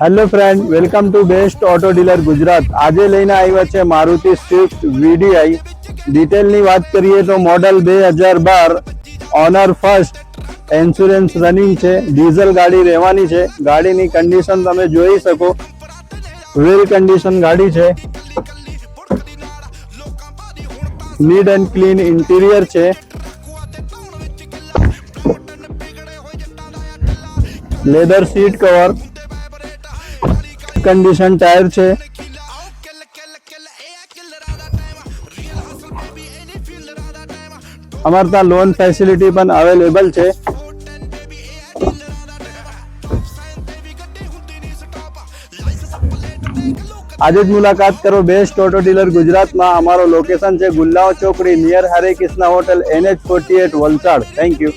Hello friend, welcome to best auto dealer Gujarat. આજે લઈને આવ્યા છે મારુતિ સ્વિફ્ટ વીડીઆઈ. ડિટેલની વાત કરીએ તો model 2012, honour first, insurance running છે, ડીઝલ ગાડી રહેવાની છે. ગાડીની કન્ડિશન તમે જોઈ શકો, વેલ કન્ડિશન ગાડી છે. નીટ એન્ડ ક્લીન ઇન્ટિરિયર છે. Leather seat cover, condition tyre છે. અમારે ત્યાં લોન ફેસિલિટી પણ અવેલેબલ છે. આજે જ મુલાકાત કરો બેસ્ટ ઓટો ડીલર ગુજરાતમાં. અમારો લોકેશન છે ગુલ્લાઓ ચોકડી near Hare Krishna hotel, NH48 Valsad. Thank you.